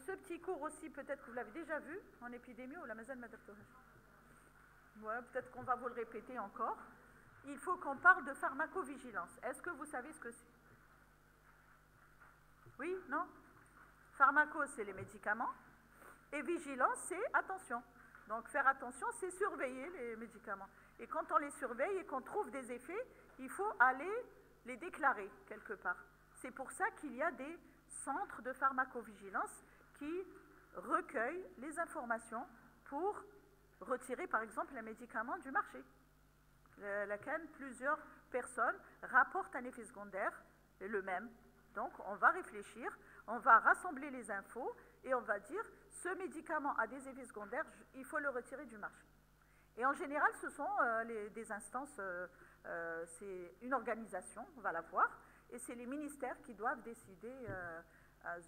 ce petit cours aussi, peut-être que vous l'avez déjà vu en épidémie ou la mazal madartohaj. Ouais, peut-être qu'on va vous le répéter encore. Il faut qu'on parle de pharmacovigilance. Est-ce que vous savez ce que c'est? Oui? Non? Pharmaco, c'est les médicaments. Et vigilance, c'est attention. Donc faire attention, c'est surveiller les médicaments. Et quand on les surveille et qu'on trouve des effets, il faut aller les déclarer quelque part. C'est pour ça qu'il y a des centres de pharmacovigilance qui recueillent les informations pour retirer par exemple un médicament du marché. Laquelle plusieurs personnes rapportent un effet secondaire, le même. Donc on va réfléchir, on va rassembler les infos et on va dire ce médicament a des effets secondaires, il faut le retirer du marché. Et en général, ce sont des instances, c'est une organisation, on va la voir, et c'est les ministères qui doivent décider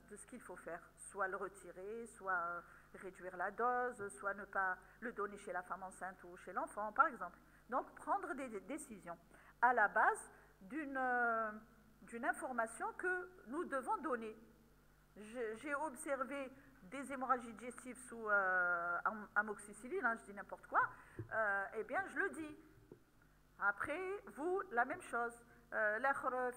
de ce qu'il faut faire, soit le retirer, soit réduire la dose, soit ne pas le donner chez la femme enceinte ou chez l'enfant, par exemple. Donc prendre des décisions à la base d'une information que nous devons donner. J'ai observé des hémorragies digestives sous amoxicilline, je dis n'importe quoi, eh bien je le dis. Après, vous, la même chose. L'autre,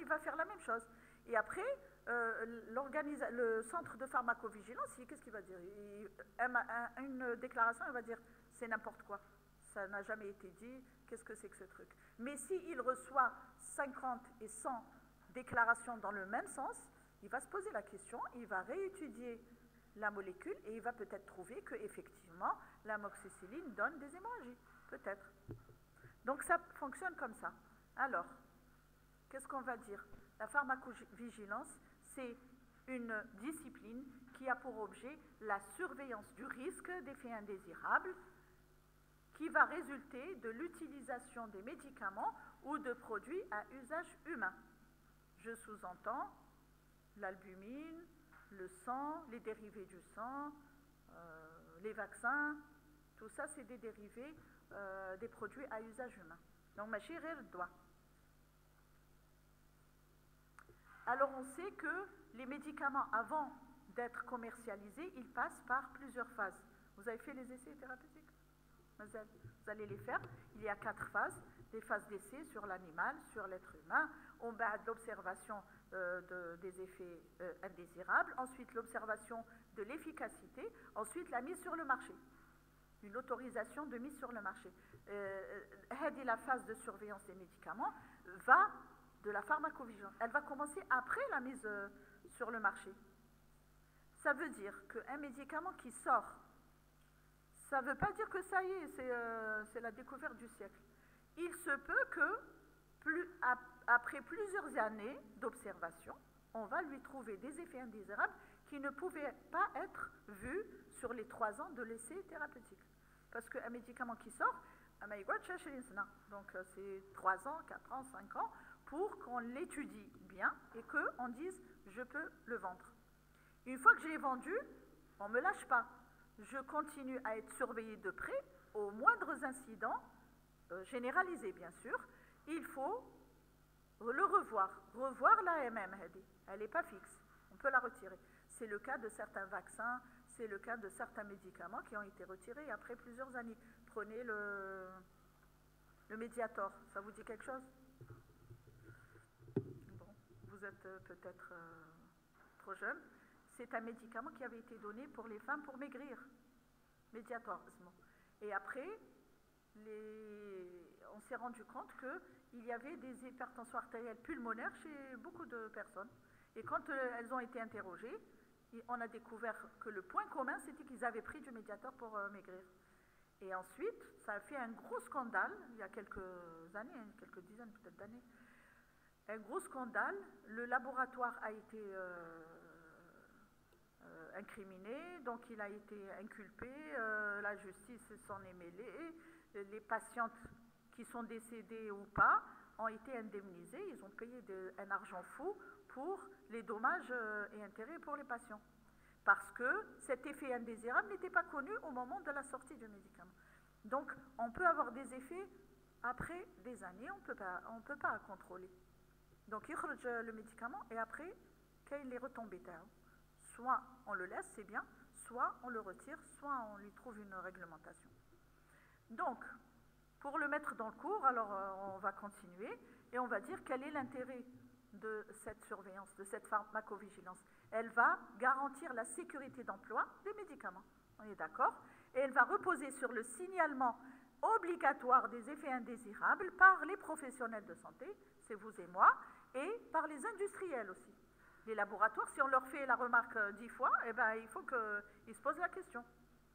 il va faire la même chose. Et après, le centre de pharmacovigilance, qu'est-ce qu'il va dire? Une déclaration, il va dire c'est n'importe quoi. Ça n'a jamais été dit, qu'est-ce que c'est que ce truc? Mais s'il reçoit 50 et 100 déclarations dans le même sens, il va se poser la question, il va réétudier la molécule et il va peut-être trouver qu'effectivement, l'amoxicilline donne des hémorragies. Peut-être. Donc ça fonctionne comme ça. Alors, qu'est-ce qu'on va dire? La pharmacovigilance, c'est une discipline qui a pour objet la surveillance du risque d'effets indésirables qui va résulter de l'utilisation des médicaments ou de produits à usage humain. Je sous-entends l'albumine, le sang, les dérivés du sang, les vaccins, tout ça c'est des dérivés des produits à usage humain. Donc ma chérie doit. Alors on sait que les médicaments avant d'être commercialisés, ils passent par plusieurs phases. Vous avez fait les essais thérapeutiques? Vous allez les faire. Il y a 4 phases. Des phases d'essai sur l'animal, sur l'être humain. On bat l'observation des effets indésirables. Ensuite, l'observation de l'efficacité. Ensuite, la mise sur le marché. Une autorisation de mise sur le marché. La phase de surveillance des médicaments va de la pharmacovigilance. Elle va commencer après la mise sur le marché. Ça veut dire qu'un médicament qui sort, ça ne veut pas dire que ça y est, c'est la découverte du siècle. Il se peut que, après plusieurs années d'observation, on va lui trouver des effets indésirables qui ne pouvaient pas être vus sur les 3 ans de l'essai thérapeutique. Parce qu'un médicament qui sort, donc c'est 3 ans, 4 ans, 5 ans, pour qu'on l'étudie bien et qu'on dise je peux le vendre. Une fois que je l'ai vendu, on ne me lâche pas. Je continue à être surveillée de près, aux moindres incidents, généralisés bien sûr, il faut le revoir l'AMM, elle n'est pas fixe, on peut la retirer. C'est le cas de certains vaccins, c'est le cas de certains médicaments qui ont été retirés après plusieurs années. Prenez le Mediator, ça vous dit quelque chose? Bon, vous êtes peut-être trop jeune. C'est un médicament qui avait été donné pour les femmes pour maigrir. Mediator. Et après, on s'est rendu compte qu'il y avait des hypertensions artérielles pulmonaires chez beaucoup de personnes. Et quand elles ont été interrogées, on a découvert que le point commun, c'était qu'ils avaient pris du Mediator pour maigrir. Et ensuite, ça a fait un gros scandale, il y a quelques années, quelques dizaines peut-être d'années. Un gros scandale, le laboratoire a été incriminé, donc il a été inculpé, la justice s'en est mêlée, les patientes qui sont décédées ou pas ont été indemnisées, ils ont payé un argent fou pour les dommages et intérêts pour les patients. Parce que cet effet indésirable n'était pas connu au moment de la sortie du médicament. Donc on peut avoir des effets après des années, on ne peut pas contrôler. Donc il y a le médicament et après, quelle est retombée? soit on le laisse, c'est bien, soit on le retire, soit on lui trouve une réglementation. Donc, pour le mettre dans le cours, alors on va continuer et on va dire quel est l'intérêt de cette surveillance, de cette pharmacovigilance. Elle va garantir la sécurité d'emploi des médicaments, on est d'accord, et elle va reposer sur le signalement obligatoire des effets indésirables par les professionnels de santé, c'est vous et moi, et par les industriels aussi. Les laboratoires, si on leur fait la remarque 10 fois, eh ben, il faut qu'ils se posent la question.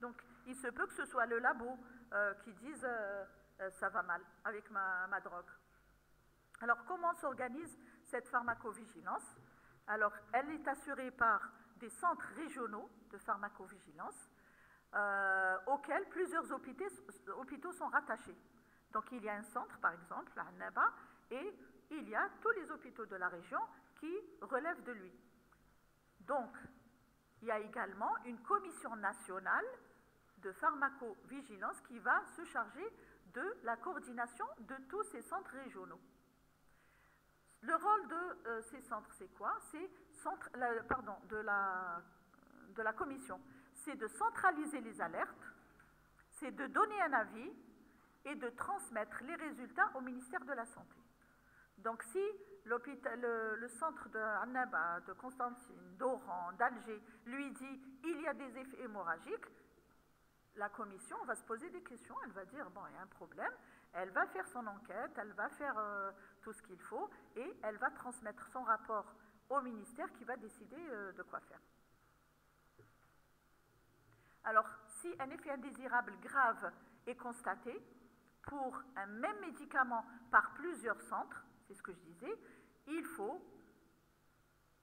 Donc, il se peut que ce soit le labo qui dise ça va mal avec ma drogue. Alors, comment s'organise cette pharmacovigilance? Alors, elle est assurée par des centres régionaux de pharmacovigilance auxquels plusieurs hôpitaux sont rattachés. Donc, il y a un centre, par exemple, à Annaba, et il y a tous les hôpitaux de la région qui relèvent de lui. Donc, il y a également une commission nationale de pharmacovigilance qui va se charger de la coordination de tous ces centres régionaux. Le rôle de ces centres, c'est quoi? C'est de la commission. C'est de centraliser les alertes, c'est de donner un avis et de transmettre les résultats au ministère de la Santé. Donc si le centre de Annaba, de Constantine, d'Oran, d'Alger lui dit il y a des effets hémorragiques, la commission va se poser des questions, elle va dire bon, il y a un problème, elle va faire son enquête, elle va faire tout ce qu'il faut et elle va transmettre son rapport au ministère qui va décider de quoi faire. Alors, si un effet indésirable grave est constaté pour un même médicament par plusieurs centres, c'est ce que je disais, il faut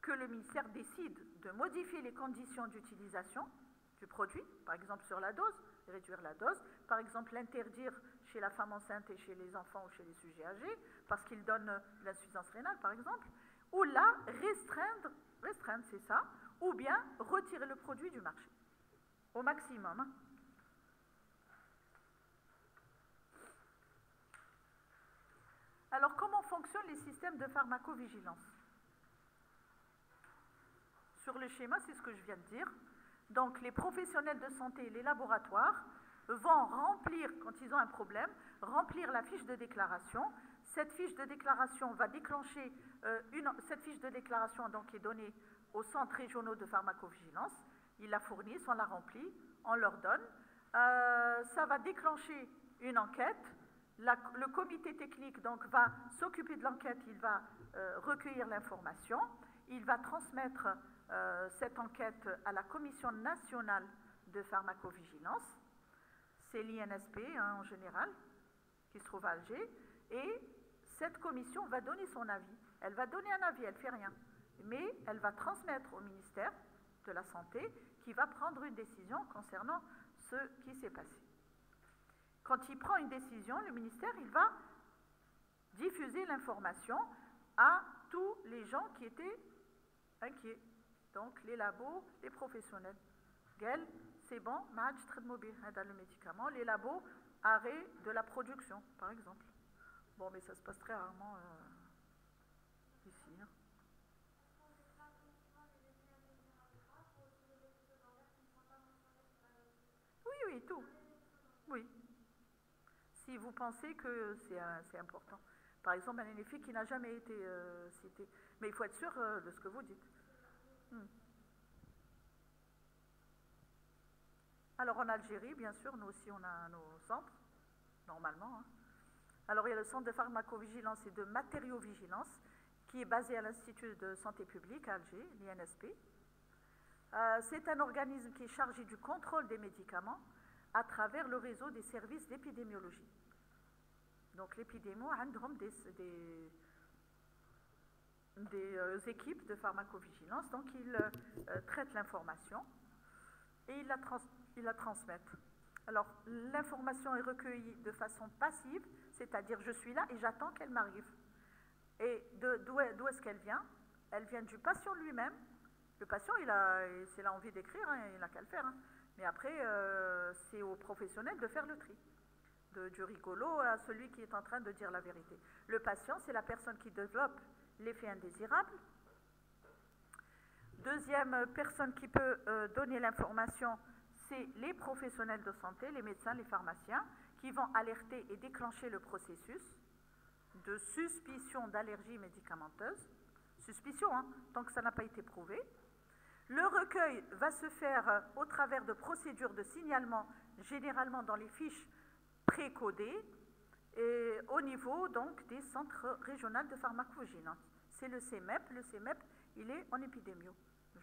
que le ministère décide de modifier les conditions d'utilisation du produit, par exemple sur la dose, réduire la dose, par exemple l'interdire chez la femme enceinte et chez les enfants ou chez les sujets âgés, parce qu'il donne l'insuffisance rénale, par exemple, ou là, restreindre, c'est ça, ou bien retirer le produit du marché, au maximum. Alors, comment fonctionnent les systèmes de pharmacovigilance? Sur le schéma, c'est ce que je viens de dire. Donc, les professionnels de santé et les laboratoires vont remplir, quand ils ont un problème, remplir la fiche de déclaration. Cette fiche de déclaration va déclencher, cette fiche de déclaration donc, est donnée aux centres régionaux de pharmacovigilance. Ils la fournissent, on la remplit, on leur donne. Ça va déclencher une enquête. Le comité technique donc, va s'occuper de l'enquête, il va recueillir l'information, il va transmettre cette enquête à la Commission nationale de pharmacovigilance, c'est l'INSP en général, qui se trouve à Alger, et cette commission va donner son avis. Elle va donner un avis, elle ne fait rien, mais elle va transmettre au ministère de la Santé qui va prendre une décision concernant ce qui s'est passé. Quand il prend une décision, le ministère, il va diffuser l'information à tous les gens qui étaient inquiets. Donc, les labos, les professionnels. Gel, c'est bon, match, très mobile, dans le médicament. Les labos, arrêt de la production, par exemple. Bon, mais ça se passe très rarement ici. Hein. Oui, tout. Oui. Si vous pensez que c'est important. Par exemple, un effet qui n'a jamais été cité. Mais il faut être sûr de ce que vous dites. Alors en Algérie, bien sûr, nous aussi on a nos centres, normalement. Hein. Alors il y a le centre de pharmacovigilance et de matériovigilance qui est basé à l'Institut de santé publique à Alger, l'INSP. C'est un organisme qui est chargé du contrôle des médicaments à travers le réseau des services d'épidémiologie. Donc l'épidémie a des équipes de pharmacovigilance, donc ils traitent l'information et ils la transmettent. Alors l'information est recueillie de façon passive, c'est-à-dire je suis là et j'attends qu'elle m'arrive. Et d'où est-ce qu'elle vient? Elle vient du patient lui-même. Le patient, s'il a envie d'écrire, hein, il n'a qu'à le faire. Hein. Mais après, c'est au professionnel de faire le tri. Du rigolo à celui qui est en train de dire la vérité. Le patient, c'est la personne qui développe l'effet indésirable. Deuxième personne qui peut donner l'information, c'est les professionnels de santé, les médecins, les pharmaciens, qui vont alerter et déclencher le processus de suspicion d'allergie médicamenteuse. Suspicion, hein, tant que ça n'a pas été prouvé. Le recueil va se faire au travers de procédures de signalement, généralement dans les fiches précodées, et au niveau donc des centres régionaux de pharmacovigilance. C'est le CEMEP. Le CEMEP, il est en épidémio.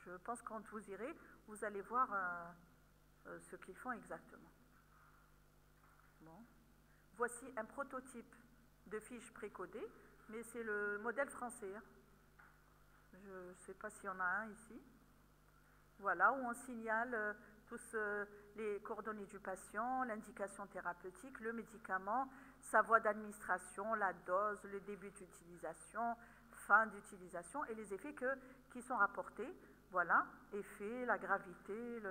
Je pense que quand vous irez, vous allez voir ce qu'ils font exactement. Bon. Voici un prototype de fiche précodée, mais c'est le modèle français. Hein. Je ne sais pas s'il y en a un ici. Voilà, où on signale tous les coordonnées du patient, l'indication thérapeutique, le médicament, sa voie d'administration, la dose, le début d'utilisation, fin d'utilisation et les effets qui sont rapportés. Voilà, effet, la gravité,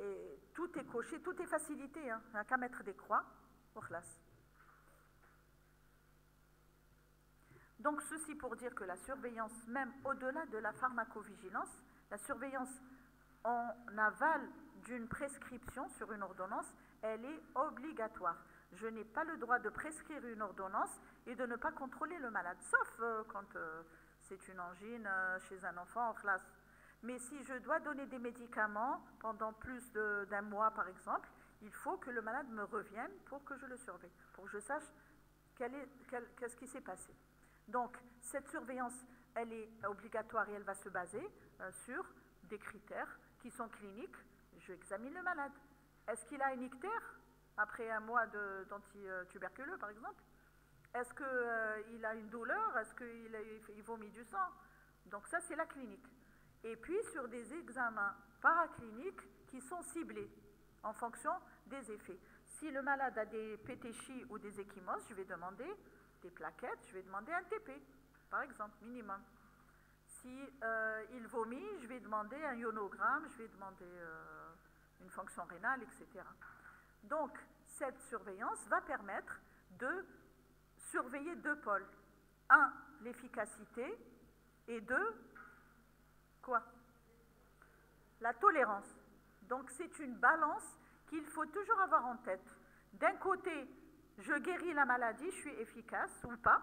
et tout est coché, tout est facilité, hein, il n'y a qu'à mettre des croix pour classe. Donc ceci pour dire que la surveillance, même au-delà de la pharmacovigilance, la surveillance en aval d'une prescription sur une ordonnance, elle est obligatoire. Je n'ai pas le droit de prescrire une ordonnance et de ne pas contrôler le malade, sauf quand c'est une angine chez un enfant en classe. Mais si je dois donner des médicaments pendant plus d'un mois, par exemple, il faut que le malade me revienne pour que je le surveille, pour que je sache qu'est-ce qui s'est passé. Donc, cette surveillance, elle est obligatoire et elle va se baser sur des critères qui sont cliniques. Je examine le malade. Est-ce qu'il a une ictère après un mois d'antituberculeux, par exemple? Est-ce qu'il a une douleur? Est-ce qu'il vomit du sang? Donc ça, c'est la clinique. Et puis, sur des examens paracliniques qui sont ciblés en fonction des effets. Si le malade a des pétéchies ou des ecchymoses, je vais demander des plaquettes, je vais demander un TP, par exemple, minimum. Si il vomit, je vais demander un ionogramme, je vais demander une fonction rénale, etc. Donc, cette surveillance va permettre de surveiller deux pôles. Un, l'efficacité, et deux, quoi? La tolérance. Donc, c'est une balance qu'il faut toujours avoir en tête. D'un côté, je guéris la maladie, je suis efficace ou pas.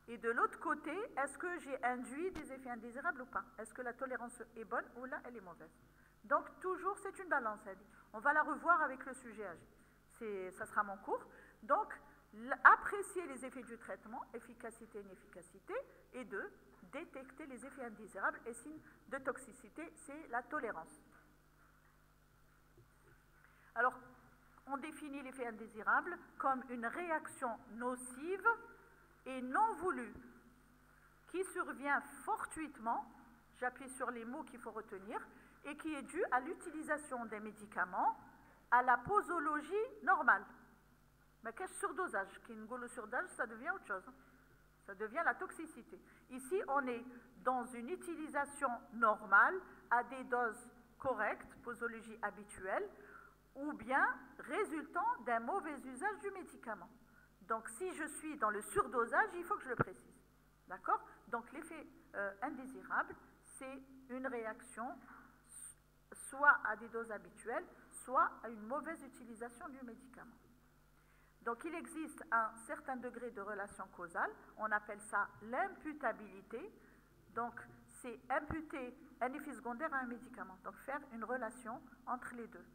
Et de l'autre côté, est-ce que j'ai induit des effets indésirables ou pas? Est-ce que la tolérance est bonne ou là, elle est mauvaise? Donc, toujours, c'est une balance. On va la revoir avec le sujet âgé. Ça sera mon cours. Donc, apprécier les effets du traitement, efficacité et inefficacité, et deux, détecter les effets indésirables et signes de toxicité, c'est la tolérance. Alors, on définit l'effet indésirable comme une réaction nocive et non voulue qui survient fortuitement, j'appuie sur les mots qu'il faut retenir, et qui est due à l'utilisation des médicaments à la posologie normale. Mais qu'est-ce que surdosage? Qu'une surdosage, ça devient autre chose. Ça devient la toxicité. Ici, on est dans une utilisation normale à des doses correctes, posologie habituelle, ou bien résultant d'un mauvais usage du médicament. Donc, si je suis dans le surdosage, il faut que je le précise. D'accord? Donc, l'effet indésirable, c'est une réaction soit à des doses habituelles, soit à une mauvaise utilisation du médicament. Donc, il existe un certain degré de relation causale, on appelle ça l'imputabilité. Donc, c'est imputer un effet secondaire à un médicament, donc faire une relation entre les deux.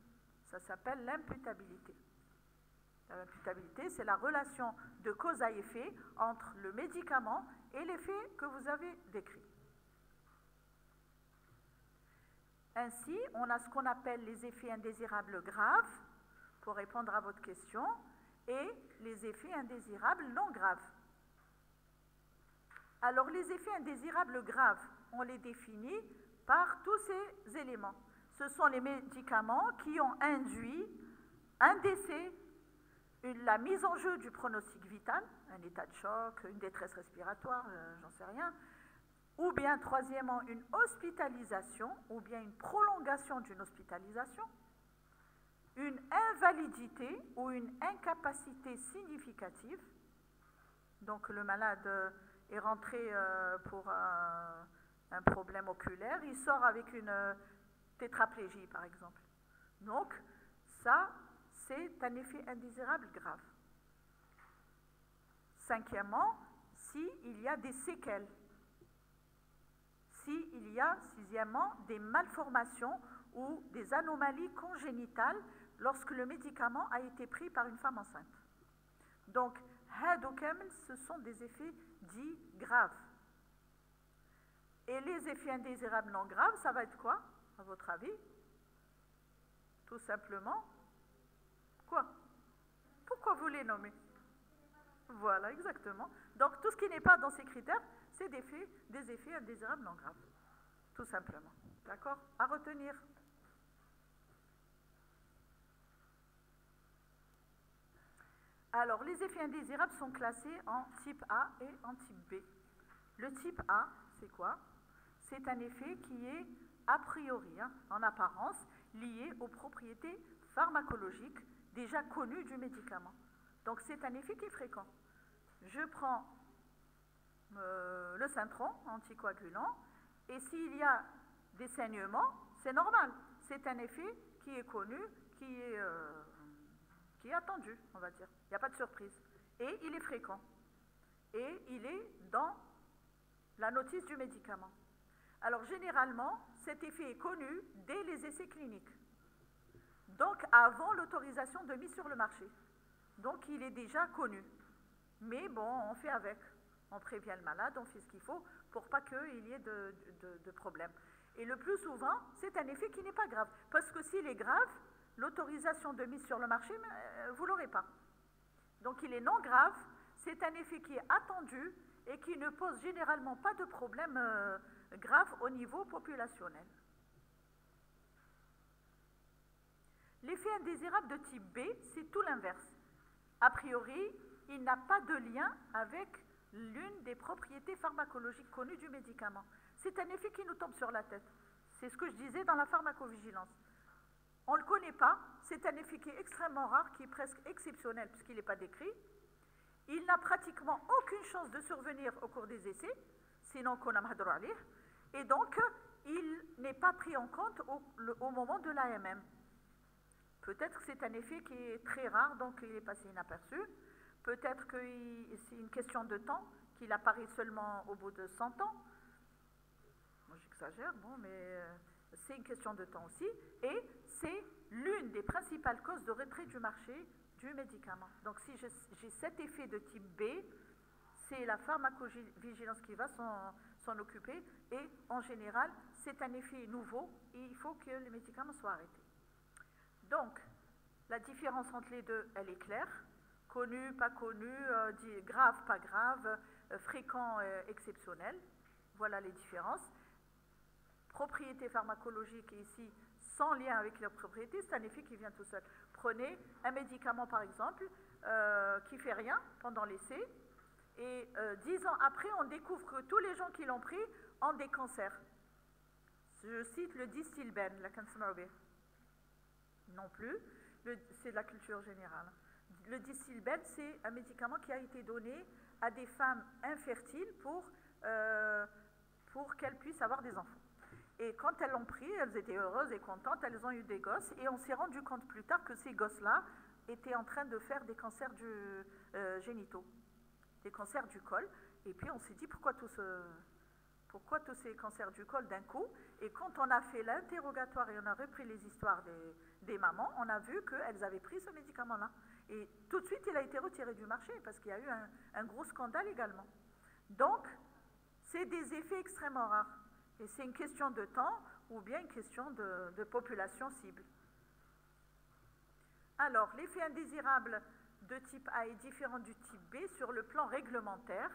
Ça s'appelle l'imputabilité. L'imputabilité, c'est la relation de cause à effet entre le médicament et l'effet que vous avez décrit. Ainsi, on a ce qu'on appelle les effets indésirables graves, pour répondre à votre question, et les effets indésirables non graves. Alors, les effets indésirables graves, on les définit par tous ces éléments. Ce sont les médicaments qui ont induit un décès, la mise en jeu du pronostic vital, un état de choc, une détresse respiratoire, j'en sais rien, ou bien, troisièmement, une hospitalisation, ou bien une prolongation d'une hospitalisation, une invalidité ou une incapacité significative. Donc, le malade est rentré pour un problème oculaire, il sort avec une tétraplégie par exemple. Donc ça, c'est un effet indésirable grave. Cinquièmement, s'il y a des séquelles. S'il y a, sixièmement, des malformations ou des anomalies congénitales lorsque le médicament a été pris par une femme enceinte. Donc, ce sont des effets dits graves. Et les effets indésirables non graves, ça va être quoi, à votre avis? Tout simplement, quoi? Pourquoi vous les nommez? Voilà, exactement. Donc, tout ce qui n'est pas dans ces critères, c'est des effets indésirables non graves. Tout simplement. D'accord? À retenir. Alors, les effets indésirables sont classés en type A et en type B. Le type A, c'est quoi? C'est un effet qui est a priori, en apparence, lié aux propriétés pharmacologiques déjà connues du médicament. Donc, c'est un effet qui est fréquent. Je prends le Syntron, anticoagulant, et s'il y a des saignements, c'est normal. C'est un effet qui est connu, qui est attendu, on va dire. Il n'y a pas de surprise. Et il est fréquent. Et il est dans la notice du médicament. Alors généralement, cet effet est connu dès les essais cliniques. Donc avant l'autorisation de mise sur le marché. Donc il est déjà connu. Mais bon, on fait avec. On prévient le malade, on fait ce qu'il faut pour pas qu'il y ait de problème. Et le plus souvent, c'est un effet qui n'est pas grave. Parce que s'il est grave, l'autorisation de mise sur le marché, vous ne l'aurez pas. Donc il est non grave, c'est un effet qui est attendu et qui ne pose généralement pas de problème grave au niveau populationnel. L'effet indésirable de type B, c'est tout l'inverse. A priori, il n'a pas de lien avec l'une des propriétés pharmacologiques connues du médicament. C'est un effet qui nous tombe sur la tête. C'est ce que je disais dans la pharmacovigilance. On ne le connaît pas, c'est un effet qui est extrêmement rare, qui est presque exceptionnel puisqu'il n'est pas décrit. Il n'a pratiquement aucune chance de survenir au cours des essais, sinon qu'on a mahdour alayh, et donc il n'est pas pris en compte au moment de l'AMM. Peut-être que c'est un effet qui est très rare, donc il est passé inaperçu. Peut-être que c'est une question de temps, qu'il apparaît seulement au bout de 100 ans. Moi j'exagère, bon, mais c'est une question de temps aussi. Et c'est l'une des principales causes de retrait du marché du médicament. Donc si j'ai cet effet de type B, c'est la pharmacovigilance qui va s'en occuper. Et en général, c'est un effet nouveau et il faut que les médicaments soient arrêtés. Donc, la différence entre les deux, elle est claire. Connu, pas connu, grave, pas grave, fréquent, exceptionnel. Voilà les différences. Propriété pharmacologique ici, sans lien avec leurs propriétés, c'est un effet qui vient tout seul. Prenez un médicament par exemple, qui ne fait rien pendant l'essai, et 10 ans après, on découvre que tous les gens qui l'ont pris ont des cancers. Je cite le Distilben, la cancer non plus, c'est de la culture générale. Le Distilben, c'est un médicament qui a été donné à des femmes infertiles pour qu'elles puissent avoir des enfants. Et quand elles l'ont pris, elles étaient heureuses et contentes, elles ont eu des gosses, et on s'est rendu compte plus tard que ces gosses-là étaient en train de faire des cancers génitaux, des cancers du col, et puis on s'est dit pourquoi tous ces cancers du col d'un coup, et quand on a fait l'interrogatoire et on a repris les histoires des mamans, on a vu qu'elles avaient pris ce médicament-là. Et tout de suite, il a été retiré du marché parce qu'il y a eu un gros scandale également. Donc, c'est des effets extrêmement rares. Et c'est une question de temps ou bien une question de population cible. Alors, l'effet indésirable de type A est différent du type B sur le plan réglementaire,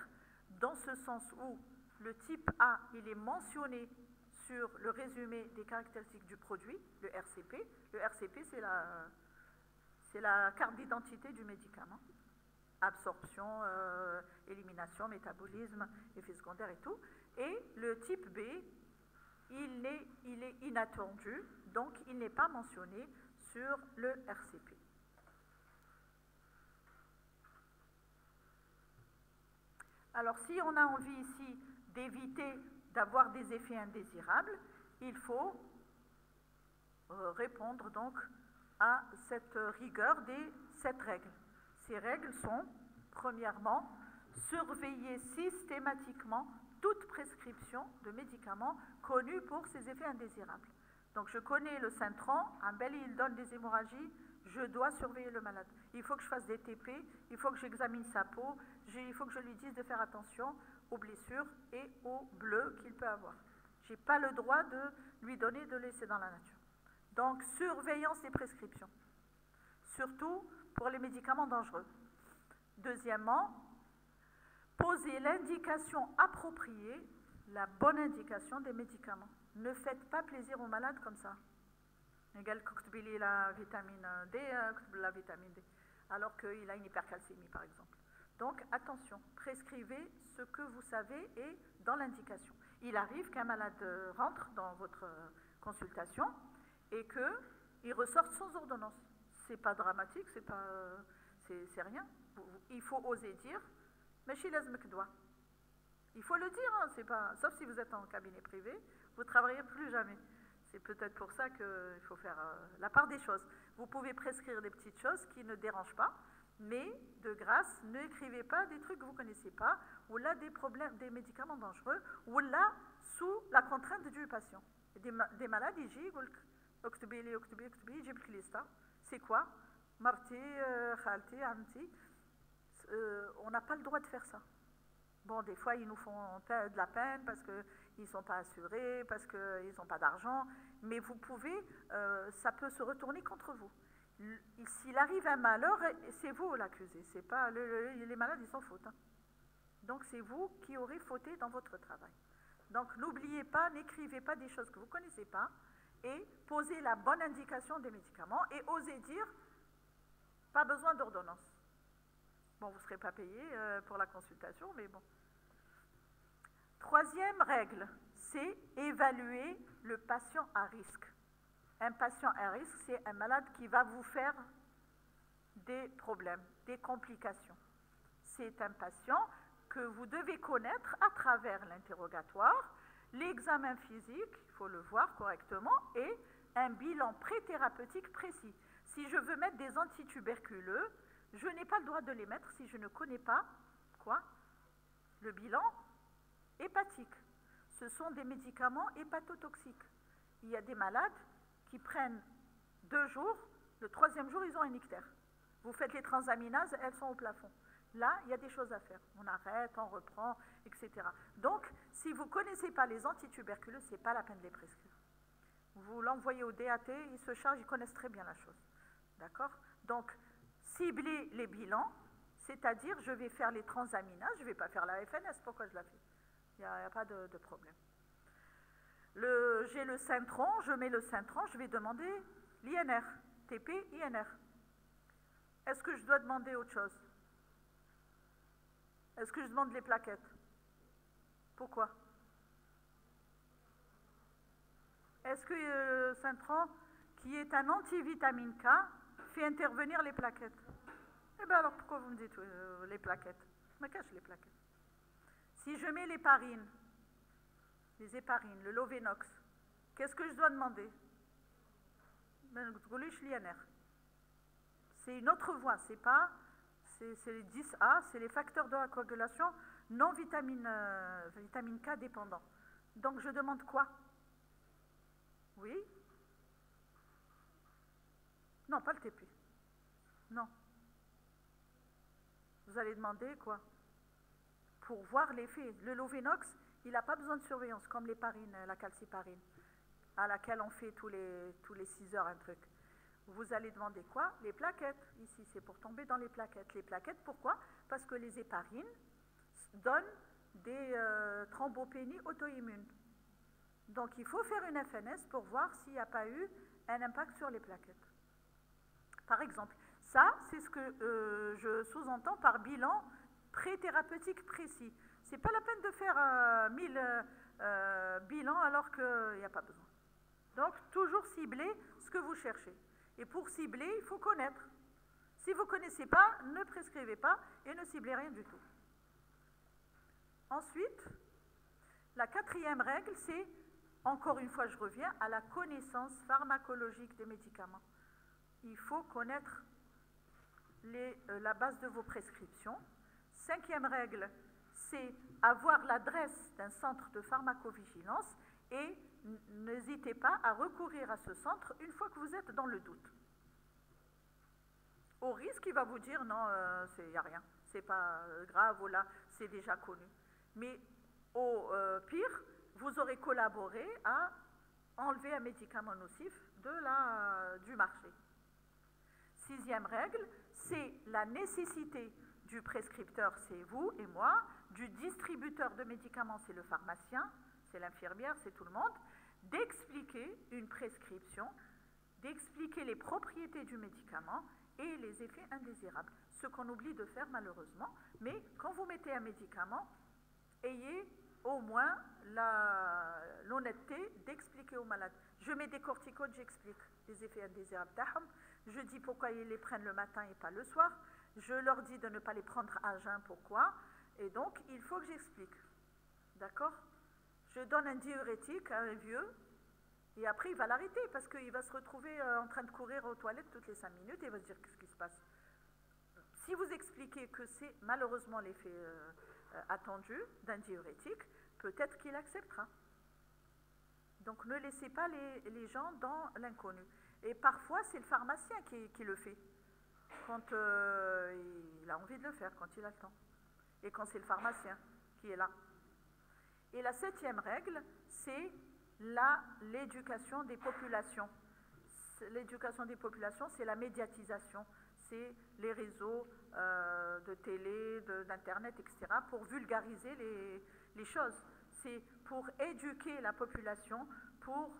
dans ce sens où le type A, il est mentionné sur le résumé des caractéristiques du produit, le RCP. Le RCP, c'est la carte d'identité du médicament. Absorption, élimination, métabolisme, effets secondaires et tout. Et le type B, il est inattendu, donc il n'est pas mentionné sur le RCP. Alors si on a envie ici d'éviter d'avoir des effets indésirables, il faut répondre donc à cette rigueur des 7 règles. Ces règles sont, premièrement, surveiller systématiquement toute prescription de médicaments connus pour ses effets indésirables. Donc je connais le Syntron, un bel il donne des hémorragies, je dois surveiller le malade. Il faut que je fasse des TP, il faut que j'examine sa peau, il faut que je lui dise de faire attention aux blessures et aux bleus qu'il peut avoir. Je n'ai pas le droit de lui donner de laisser dans la nature. Donc surveillance des prescriptions, surtout pour les médicaments dangereux. Deuxièmement, poser l'indication appropriée, la bonne indication des médicaments. Ne faites pas plaisir aux malades comme ça. La vitamine D, la vitamine D, alors qu'il a une hypercalcémie par exemple. Donc attention, prescrivez ce que vous savez et dans l'indication. Il arrive qu'un malade rentre dans votre consultation et qu'il ressorte sans ordonnance. C'est pas dramatique, c'est rien. Il faut oser dire, mais chez doit. Il faut le dire, hein, sauf si vous êtes en cabinet privé, vous ne travaillerez plus jamais. C'est peut-être pour ça qu'il faut faire la part des choses. Vous pouvez prescrire des petites choses qui ne dérangent pas, mais de grâce, n'écrivez pas des trucs que vous ne connaissez pas, ou là des problèmes, des médicaments dangereux, ou là sous la contrainte du patient. Des malades, ils disent, c'est quoi? Marti, khalti, amti. On n'a pas le droit de faire ça. Bon, des fois, ils nous font de la peine parce qu'ils ne sont pas assurés, parce qu'ils n'ont pas d'argent, mais vous pouvez, ça peut se retourner contre vous. S'il arrive un malheur, c'est vous l'accusé, c'est pas les malades, ils s'en foutent. Hein. Donc c'est vous qui aurez fauté dans votre travail. Donc n'oubliez pas, n'écrivez pas des choses que vous ne connaissez pas, et posez la bonne indication des médicaments, et osez dire, pas besoin d'ordonnance. Bon, vous ne serez pas payé pour la consultation, mais bon. Troisième règle, c'est évaluer le patient à risque. Un patient à risque, c'est un malade qui va vous faire des problèmes, des complications. C'est un patient que vous devez connaître à travers l'interrogatoire, l'examen physique, il faut le voir correctement, et un bilan pré-thérapeutique précis. Si je veux mettre des antituberculeux, je n'ai pas le droit de les mettre si je ne connais pas, le bilan hépatique. Ce sont des médicaments hépatotoxiques. Il y a des malades qui prennent 2 jours, le 3e jour, ils ont un ictère. Vous faites les transaminases, elles sont au plafond. Là, il y a des choses à faire. On arrête, on reprend, etc. Donc, si vous ne connaissez pas les antituberculeux, ce n'est pas la peine de les prescrire. Vous l'envoyez au DAT, ils se chargent, ils connaissent très bien la chose. D'accord? Donc, cibler les bilans, c'est-à-dire je vais faire les transaminases, je ne vais pas faire la FNS, pourquoi je la fais? Il n'y a pas de problème. J'ai le Syntron, je mets le Syntron, je vais demander l'INR, TP, INR. Est-ce que je dois demander autre chose? Est-ce que je demande les plaquettes? Pourquoi? Est-ce que le Syntron, qui est un antivitamine K, fait intervenir les plaquettes? Eh bien alors pourquoi vous me dites les plaquettes? Je me cache les plaquettes. Si je mets l'héparine, les héparines, le Lovenox, qu'est-ce que je dois demander? C'est une autre voie, c'est les 10A, c'est les facteurs de la coagulation non vitamine K dépendants. Donc je demande quoi? Oui? Non, pas le TP. Non. Vous allez demander quoi? Pour voir l'effet. Le Lovenox, il n'a pas besoin de surveillance, comme l'héparine, la calciparine, à laquelle on fait tous les 6 heures un truc. Vous allez demander quoi? Les plaquettes. Ici, c'est pour tomber dans les plaquettes. Les plaquettes, pourquoi? Parce que les héparines donnent des thrombopénies auto-immunes. Donc, il faut faire une FNS pour voir s'il n'y a pas eu un impact sur les plaquettes. Par exemple, ça, c'est ce que je sous-entends par bilan pré-thérapeutique précis. Ce n'est pas la peine de faire 1000 bilans alors qu'il n'y a pas besoin. Donc, toujours cibler ce que vous cherchez. Et pour cibler, il faut connaître. Si vous ne connaissez pas, ne prescrivez pas et ne ciblez rien du tout. Ensuite, La quatrième règle, c'est, encore une fois, je reviens à la connaissance pharmacologique des médicaments. Il faut connaître la base de vos prescriptions. Cinquième règle, c'est avoir l'adresse d'un centre de pharmacovigilance et n'hésitez pas à recourir à ce centre une fois que vous êtes dans le doute. Au risque, il va vous dire non, il n'y a rien, c'est pas grave, ou là, c'est déjà connu. Mais au pire, vous aurez collaboré à enlever un médicament nocif du marché. Sixième règle, c'est la nécessité du prescripteur, c'est vous et moi, du distributeur de médicaments, c'est le pharmacien, c'est l'infirmière, c'est tout le monde, d'expliquer une prescription, d'expliquer les propriétés du médicament et les effets indésirables. Ce qu'on oublie de faire malheureusement, mais quand vous mettez un médicament, ayez au moins l'honnêteté d'expliquer aux malades. Je mets des corticoïdes, j'explique les effets indésirables d'aham, je dis pourquoi ils les prennent le matin et pas le soir, je leur dis de ne pas les prendre à jeun, pourquoi, et donc il faut que j'explique. D'accord? Je donne un diurétique à un vieux, et après il va l'arrêter, parce qu'il va se retrouver en train de courir aux toilettes toutes les 5 minutes, et il va se dire qu'est-ce qui se passe. Si vous expliquez que c'est malheureusement l'effet attendu d'un diurétique, peut-être qu'il acceptera. Donc ne laissez pas les gens dans l'inconnu. Et parfois, c'est le pharmacien qui le fait, quand il a envie de le faire, quand il a le temps. Et quand c'est le pharmacien qui est là. Et la septième règle, c'est l'éducation des populations. L'éducation des populations, c'est la médiatisation. C'est les réseaux de télé, d'internet, etc., pour vulgariser les choses. C'est pour éduquer la population, pour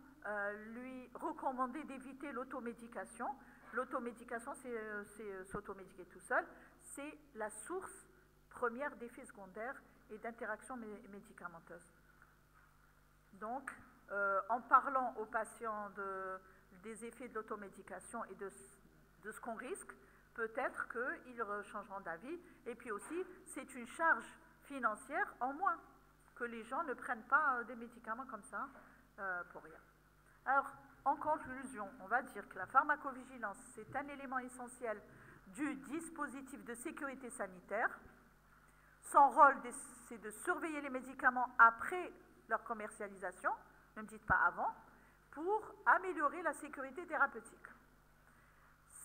lui recommander d'éviter l'automédication. L'automédication, c'est s'automédiquer tout seul. C'est la source première d'effets secondaires et d'interactions médicamenteuses. Donc, en parlant aux patients des effets de l'automédication et de ce qu'on risque, peut-être qu'ils changeront d'avis. Et puis aussi, c'est une charge financière en moins, que les gens ne prennent pas des médicaments comme ça pour rien. Alors, en conclusion, on va dire que la pharmacovigilance, c'est un élément essentiel du dispositif de sécurité sanitaire. Son rôle, c'est de surveiller les médicaments après leur commercialisation, ne me dites pas avant, pour améliorer la sécurité thérapeutique.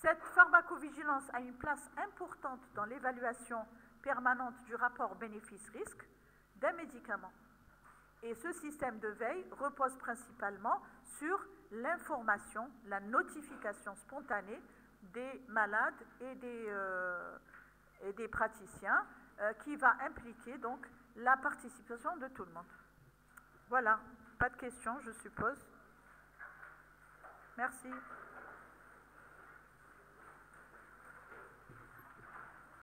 Cette pharmacovigilance a une place importante dans l'évaluation permanente du rapport bénéfice-risque d'un médicament. Et ce système de veille repose principalement sur l'information, la notification spontanée des malades et des praticiens qui va impliquer donc la participation de tout le monde. Voilà, pas de questions, je suppose. Merci.